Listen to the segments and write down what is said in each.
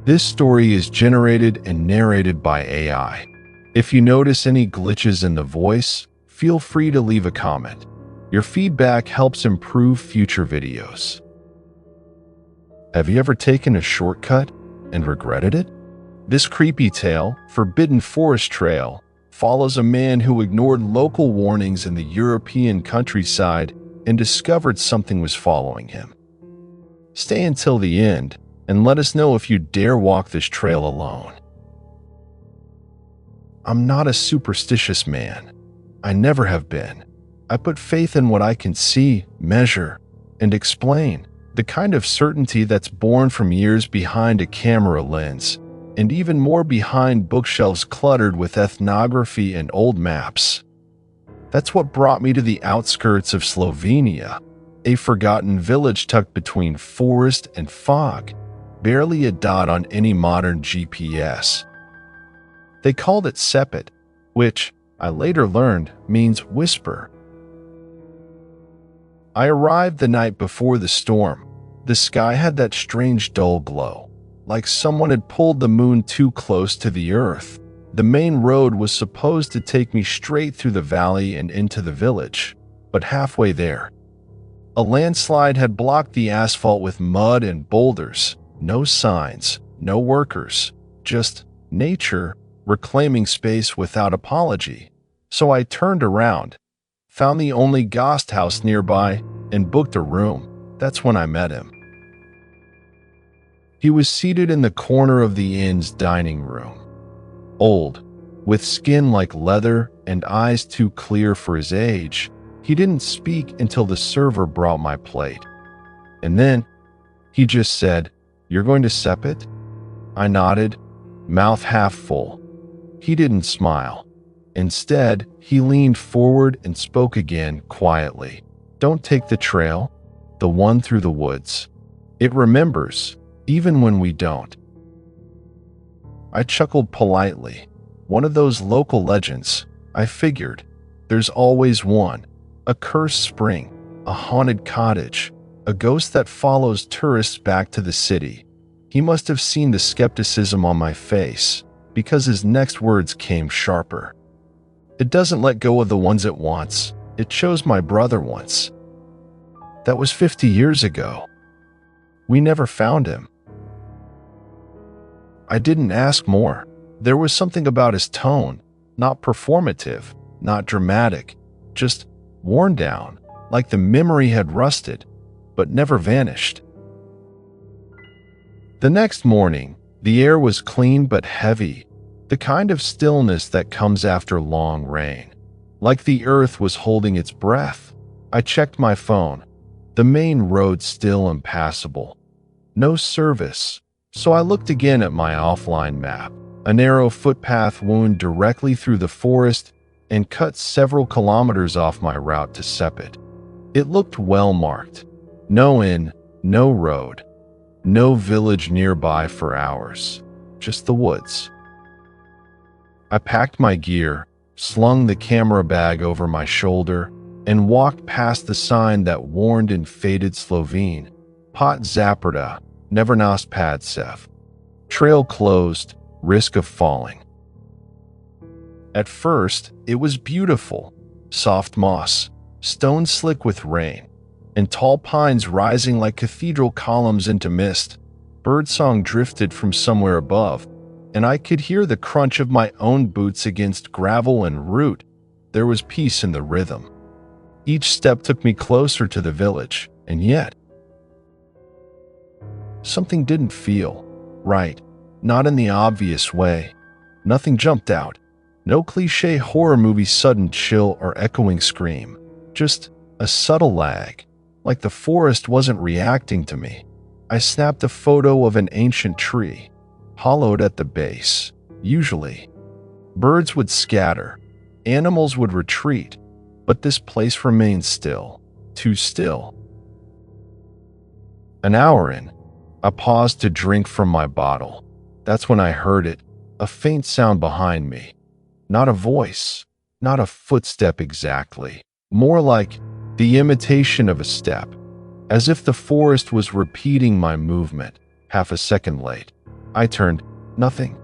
This story is generated and narrated by AI. If you notice any glitches in the voice, feel free to leave a comment. Your feedback helps improve future videos. Have you ever taken a shortcut and regretted it? This creepy tale, Forbidden Forest Trail, follows a man who ignored local warnings in the European countryside and discovered something was following him. Stay until the end and let us know if you dare walk this trail alone. I'm not a superstitious man. I never have been. I put faith in what I can see, measure, and explain. The kind of certainty that's born from years behind a camera lens, and even more behind bookshelves cluttered with ethnography and old maps. That's what brought me to the outskirts of Slovenia, a forgotten village tucked between forest and fog, barely a dot on any modern GPS. They called it Sepet, which, I later learned, means whisper. I arrived the night before the storm. The sky had that strange dull glow, like someone had pulled the moon too close to the earth. The main road was supposed to take me straight through the valley and into the village, but halfway there, a landslide had blocked the asphalt with mud and boulders. No signs, no workers, just nature reclaiming space without apology. So I turned around, found the only ghost house nearby, and booked a room. That's when I met him. He was seated in the corner of the inn's dining room. Old, with skin like leather and eyes too clear for his age, he didn't speak until the server brought my plate. And then, he just said, "You're going to Sepet?" I nodded, mouth half full. He didn't smile. Instead, he leaned forward and spoke again quietly. "Don't take the trail, the one through the woods. It remembers, even when we don't." I chuckled politely. One of those local legends, I figured. There's always one. A cursed spring, a haunted cottage, a ghost that follows tourists back to the city. He must have seen the skepticism on my face, because his next words came sharper. "It doesn't let go of the ones it wants. It chose my brother once. That was 50 years ago. We never found him." I didn't ask more. There was something about his tone, not performative, not dramatic, just worn down, like the memory had rusted, but never vanished. The next morning, the air was clean but heavy, the kind of stillness that comes after long rain. Like the earth was holding its breath. I checked my phone. The main road still impassable. No service. So I looked again at my offline map. A narrow footpath wound directly through the forest and cut several kilometers off my route to Sepet. It looked well marked. No inn, no road, no village nearby for hours. Just the woods. I packed my gear, slung the camera bag over my shoulder, and walked past the sign that warned in faded Slovene, "Pot Zaprta, Nevernas Padsev. Trail closed, risk of falling." At first, it was beautiful. Soft moss, stone slick with rain, and tall pines rising like cathedral columns into mist. Birdsong drifted from somewhere above, and I could hear the crunch of my own boots against gravel and root. There was peace in the rhythm. Each step took me closer to the village, and yet something didn't feel right, not in the obvious way. Nothing jumped out. No cliché horror movie sudden chill or echoing scream. Just a subtle lag, like the forest wasn't reacting to me. I snapped a photo of an ancient tree, hollowed at the base. Usually, birds would scatter, animals would retreat, but this place remained still, too still. An hour in, I paused to drink from my bottle. That's when I heard it, a faint sound behind me. Not a voice, not a footstep exactly, more like the imitation of a step, as if the forest was repeating my movement, half a second late. I turned. Nothing.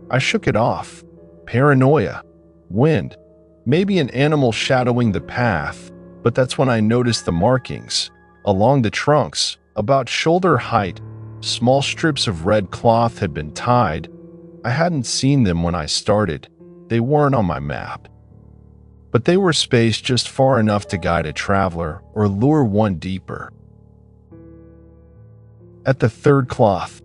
I shook it off. Paranoia. Wind. Maybe an animal shadowing the path, but that's when I noticed the markings. Along the trunks, about shoulder height, small strips of red cloth had been tied. I hadn't seen them when I started. They weren't on my map. But they were spaced just far enough to guide a traveler or lure one deeper. At the third cloth,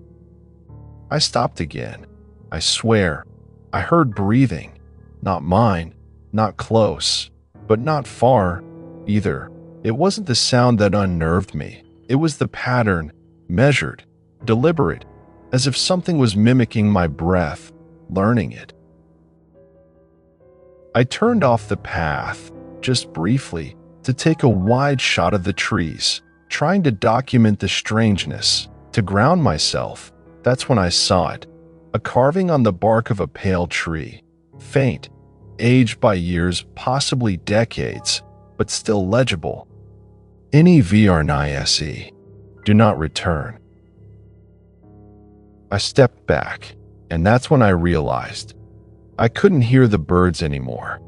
I stopped again. I swear, I heard breathing. Not mine, not close, but not far either. It wasn't the sound that unnerved me. It was the pattern, measured, deliberate, as if something was mimicking my breath, learning it. I turned off the path, just briefly, to take a wide shot of the trees, trying to document the strangeness, to ground myself. That's when I saw it. A carving on the bark of a pale tree. Faint, aged by years, possibly decades, but still legible. NEVRNISE. Do not return. I stepped back, and that's when I realized I couldn't hear the birds anymore.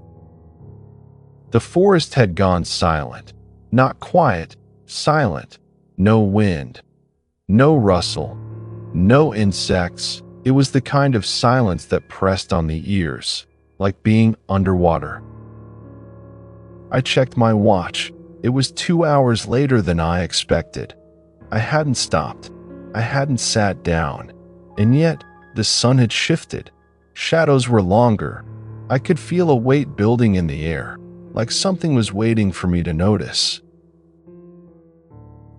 The forest had gone silent. Not quiet, silent. No wind. No rustle. No insects. It was the kind of silence that pressed on the ears, like being underwater. I checked my watch. It was 2 hours later than I expected. I hadn't stopped. I hadn't sat down. And yet, the sun had shifted. Shadows were longer. I could feel a weight building in the air, like something was waiting for me to notice.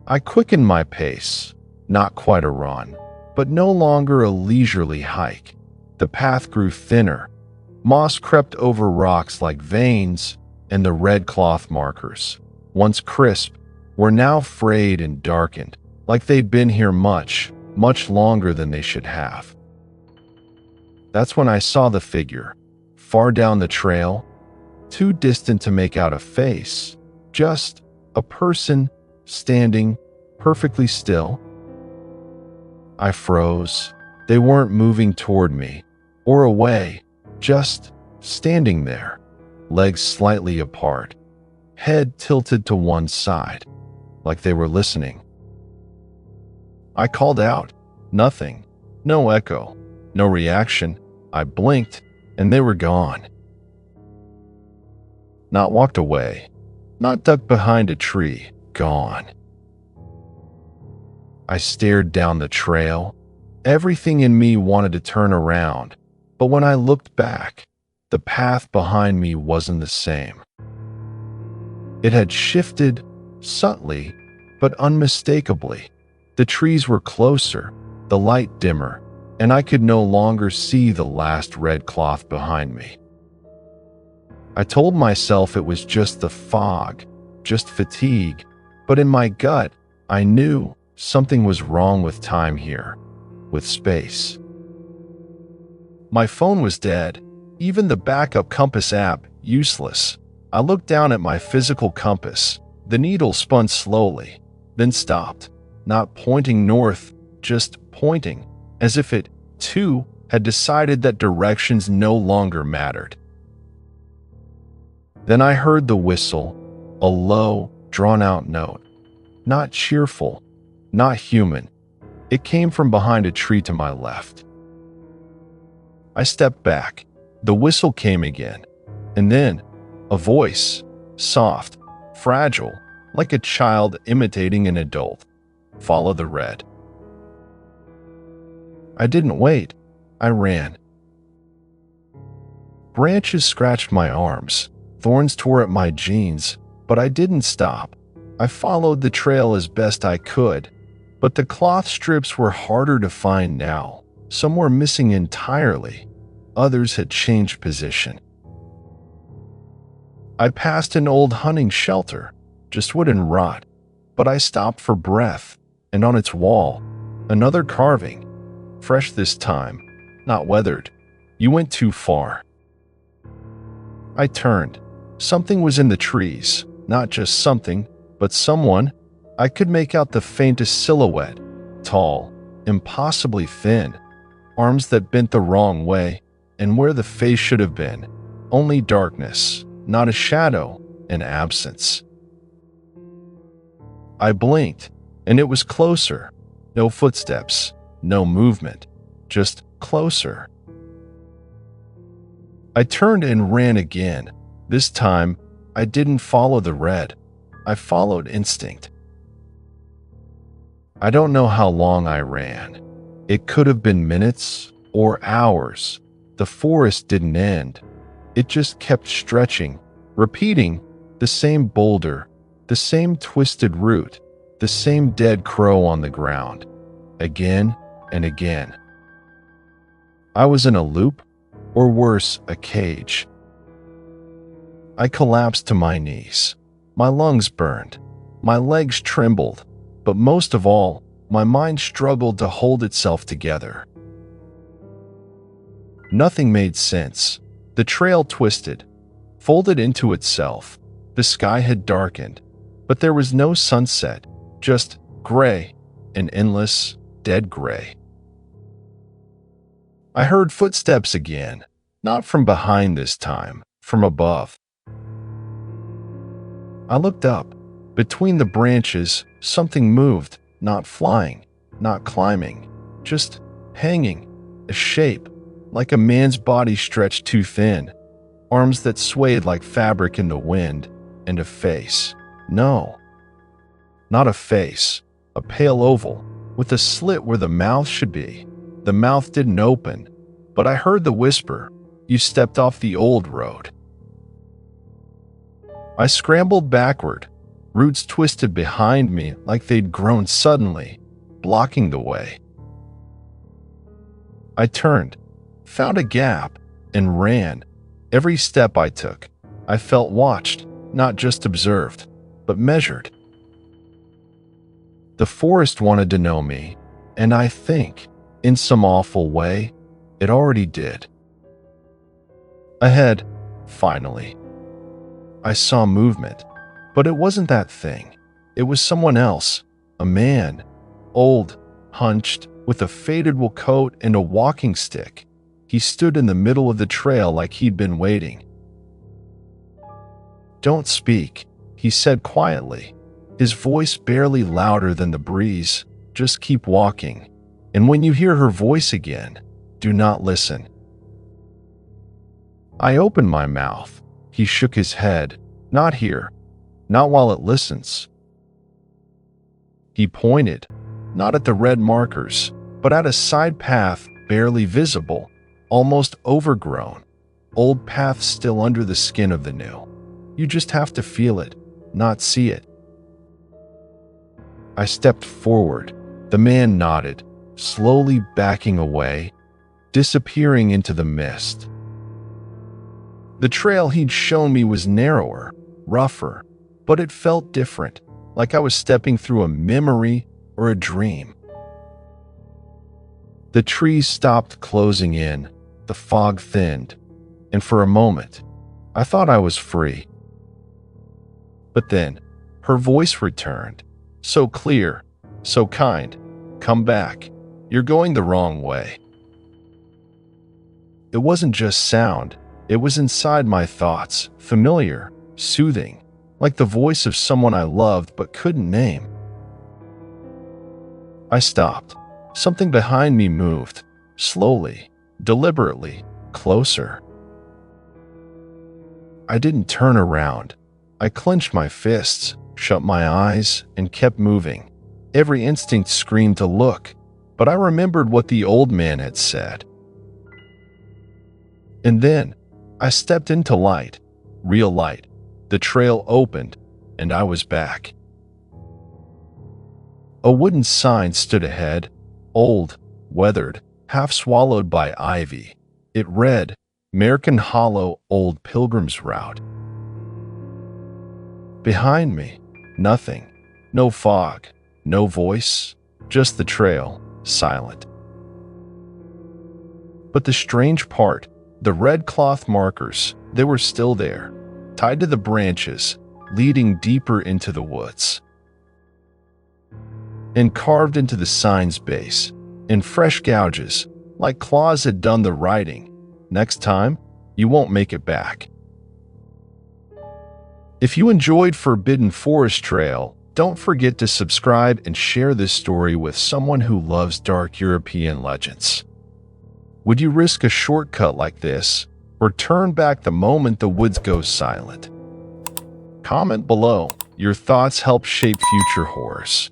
I quickened my pace, not quite a run, but no longer a leisurely hike. The path grew thinner. Moss crept over rocks like veins, and the red cloth markers, once crisp, were now frayed and darkened, like they'd been here much, much longer than they should have. That's when I saw the figure, far down the trail, too distant to make out a face, just a person standing perfectly still. I froze. They weren't moving toward me or away, just standing there, legs slightly apart, head tilted to one side, like they were listening. I called out. Nothing. No echo. No reaction. I blinked, and they were gone. Not walked away. Not ducked behind a tree. Gone. I stared down the trail. Everything in me wanted to turn around, but when I looked back, the path behind me wasn't the same. It had shifted, subtly, but unmistakably. The trees were closer, the light dimmer, and I could no longer see the last red cloth behind me. I told myself it was just the fog, just fatigue, but in my gut, I knew something was wrong with time here, with space. My phone was dead, even the backup compass app useless. I looked down at my physical compass. The needle spun slowly, then stopped, not pointing north, just pointing, as if it, too, had decided that directions no longer mattered. Then I heard the whistle, a low, drawn-out note. Not cheerful, not human. It came from behind a tree to my left. I stepped back. The whistle came again, and then a voice, soft, fragile, like a child imitating an adult. Follow the red. I didn't wait. I ran. Branches scratched my arms. Thorns tore at my jeans, but I didn't stop. I followed the trail as best I could, but the cloth strips were harder to find now. Some were missing entirely. Others had changed position. I passed an old hunting shelter, just wood and rot, but I stopped for breath, and on its wall, another carving. Fresh this time, not weathered. You went too far. I turned. Something was in the trees. Not just something, but someone. I could make out the faintest silhouette. Tall, impossibly thin, arms that bent the wrong way, and where the face should have been, only darkness, not a shadow, an absence. I blinked, and it was closer. No footsteps, no movement, just closer. I turned and ran again. This time, I didn't follow the red. I followed instinct. I don't know how long I ran. It could have been minutes or hours. The forest didn't end. It just kept stretching, repeating the same boulder, the same twisted root, the same dead crow on the ground, again and again. I was in a loop, or worse, a cage. I collapsed to my knees. My lungs burned. My legs trembled. But most of all, my mind struggled to hold itself together. Nothing made sense. The trail twisted, folded into itself. The sky had darkened, but there was no sunset, just gray, an endless, dead gray. I heard footsteps again, not from behind this time, from above. I looked up. Between the branches, something moved, not flying, not climbing, just hanging, a shape, like a man's body stretched too thin, arms that swayed like fabric in the wind, and a face. No, not a face, a pale oval, with a slit where the mouth should be. The mouth didn't open, but I heard the whisper, "You stepped off the old road." I scrambled backward. Roots twisted behind me like they'd grown suddenly, blocking the way. I turned, found a gap, and ran. Every step I took, I felt watched, not just observed, but measured. The forest wanted to know me, and I think, in some awful way, it already did. Ahead, finally, I saw movement. But it wasn't that thing. It was someone else, a man, old, hunched, with a faded wool coat and a walking stick. He stood in the middle of the trail like he'd been waiting. "Don't speak," he said quietly, his voice barely louder than the breeze. "Just keep walking. And when you hear her voice again, do not listen." I opened my mouth. He shook his head. "Not here. Not while it listens." He pointed, not at the red markers, but at a side path barely visible, almost overgrown, old path still under the skin of the new. You just have to feel it, not see it. I stepped forward. The man nodded, slowly backing away, disappearing into the mist. The trail he'd shown me was narrower, rougher, but it felt different, like I was stepping through a memory or a dream. The trees stopped closing in, the fog thinned, and for a moment, I thought I was free. But then, her voice returned, so clear, so kind. "Come back. You're going the wrong way." It wasn't just sound, it was inside my thoughts, familiar, soothing, like the voice of someone I loved but couldn't name. I stopped. Something behind me moved, slowly, deliberately, closer. I didn't turn around. I clenched my fists, shut my eyes, and kept moving. Every instinct screamed to look, but I remembered what the old man had said. And then, I stepped into light, real light. The trail opened, and I was back. A wooden sign stood ahead, old, weathered, half swallowed by ivy. It read, "American Hollow Old Pilgrim's Route." Behind me, nothing. No fog, no voice, just the trail, silent. But the strange part, the red cloth markers, they were still there, tied to the branches, leading deeper into the woods. And carved into the sign's base, and fresh gouges, like claws had done the writing. Next time, you won't make it back. If you enjoyed Forbidden Forest Trail, don't forget to subscribe and share this story with someone who loves dark European legends. Would you risk a shortcut like this, or turn back the moment the woods go silent? Comment below. Your thoughts help shape future horrors.